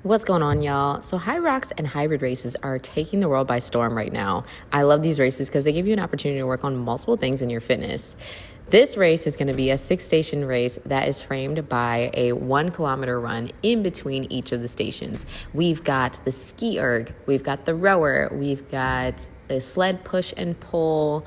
What's going on, y'all? So HYROX and hybrid races are taking the world by storm right now. I love these races because they give you an opportunity to work on multiple things in your fitness. This race is going to be a 6-station race that is framed by a 1-kilometer run in between each of the stations. We've got the ski erg, we've got the rower, we've got the sled push and pull,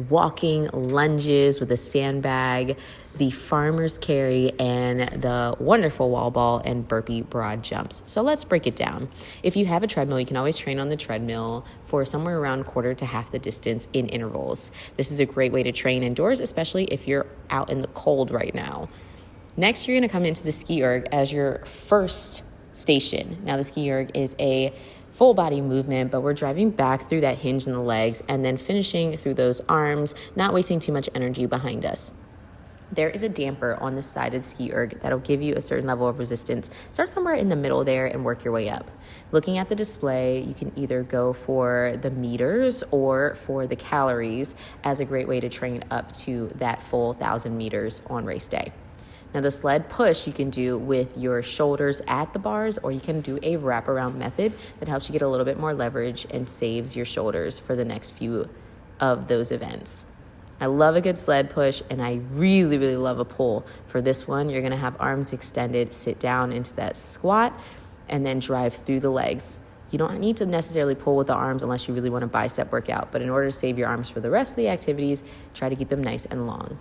walking lunges with a sandbag, the farmer's carry, and the wonderful wall ball and burpee broad jumps. So let's break it down. If you have a treadmill, you can always train on the treadmill for somewhere around quarter to half the distance in intervals. This is a great way to train indoors, especially if you're out in the cold right now. Next, you're going to come into the ski erg as your first station. Now, the ski erg is a full body movement, but we're driving back through that hinge in the legs and then finishing through those arms, not wasting too much energy behind us. There is a damper on the side of the ski erg that'll give you a certain level of resistance. Start somewhere in the middle there and work your way up. Looking at the display, you can either go for the meters or for the calories as a great way to train up to that full 1,000 meters on race day. Now, the sled push you can do with your shoulders at the bars, or you can do a wraparound method that helps you get a little bit more leverage and saves your shoulders for the next few of those events. I love a good sled push, and I really, really love a pull. For this one, you're going to have arms extended, sit down into that squat, and then drive through the legs. You don't need to necessarily pull with the arms unless you really want a bicep workout, but in order to save your arms for the rest of the activities, try to keep them nice and long.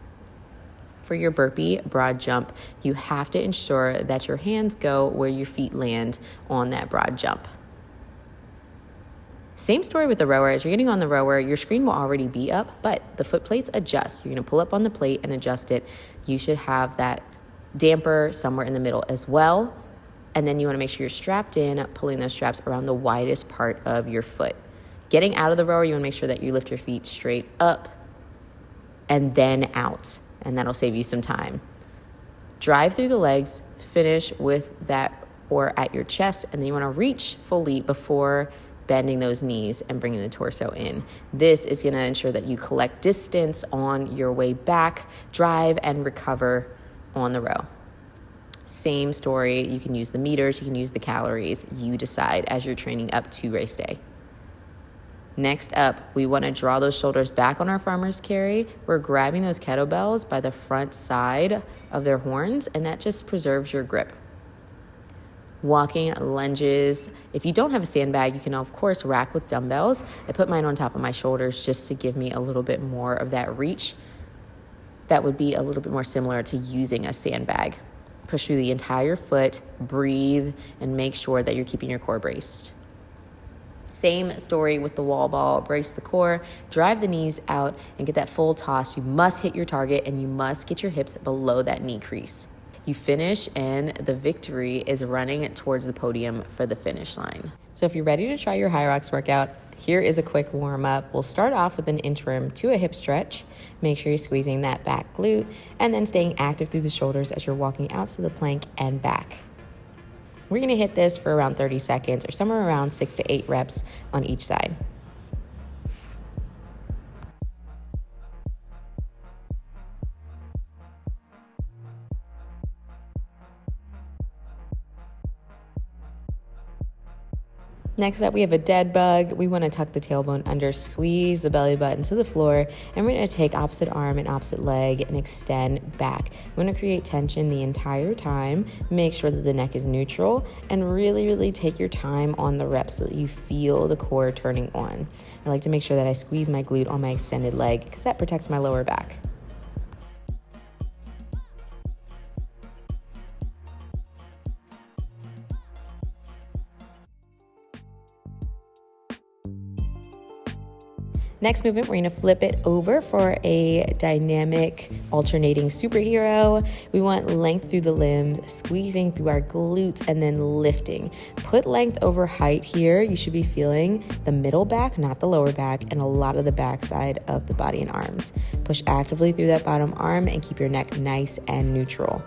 For your burpee broad jump, you have to ensure that your hands go where your feet land on that broad jump. Same story with the rower. As you're getting on the rower, your screen will already be up, but the foot plates adjust. You're going to pull up on the plate and adjust it. You should have that damper somewhere in the middle as well. And then you want to make sure you're strapped in, pulling those straps around the widest part of your foot. Getting out of the rower, you want to make sure that you lift your feet straight up and then out, and that'll save you some time. Drive through the legs, finish with that or at your chest, and then you want to reach fully before bending those knees and bringing the torso in. This is going to ensure that you collect distance on your way back, drive and recover on the row. Same story. You can use the meters, you can use the calories. You decide as you're training up to race day. Next up, we want to draw those shoulders back on our farmer's carry. We're grabbing those kettlebells by the front side of their horns, and that just preserves your grip. Walking lunges. If you don't have a sandbag, you can, of course, rack with dumbbells. I put mine on top of my shoulders just to give me a little bit more of that reach. That would be a little bit more similar to using a sandbag. Push through the entire foot, breathe, and make sure that you're keeping your core braced. Same story with the wall ball. Brace the core, drive the knees out, and get that full toss. You must hit your target, and you must get your hips below that knee crease. You finish, and the victory is running towards the podium for the finish line. So if you're ready to try your HYROX workout, here is a quick warm-up. We'll start off with an inchworm to a hip stretch. Make sure you're squeezing that back glute, and then staying active through the shoulders as you're walking out to the plank and back. We're going to hit this for around 30 seconds or somewhere around 6 to 8 reps on each side. Next up, we have a dead bug. We want to tuck the tailbone under, squeeze the belly button to the floor, and we're going to take opposite arm and opposite leg and extend back. We want to create tension the entire time. Make sure that the neck is neutral, and really, really take your time on the reps so that you feel the core turning on. I like to make sure that I squeeze my glute on my extended leg because that protects my lower back. Next movement, we're gonna flip it over for a dynamic alternating superhero. We want length through the limbs, squeezing through our glutes, and then lifting. Put length over height here. You should be feeling the middle back, not the lower back, and a lot of the backside of the body and arms. Push actively through that bottom arm and keep your neck nice and neutral.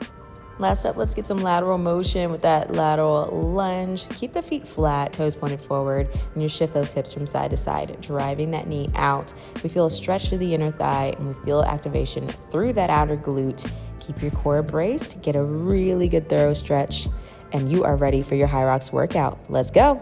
Last up, let's get some lateral motion with that lateral lunge. Keep the feet flat, toes pointed forward, and you shift those hips from side to side, driving that knee out. We feel a stretch through the inner thigh, and we feel activation through that outer glute. Keep your core braced, get a really good thorough stretch, and you are ready for your HYROX workout. Let's go.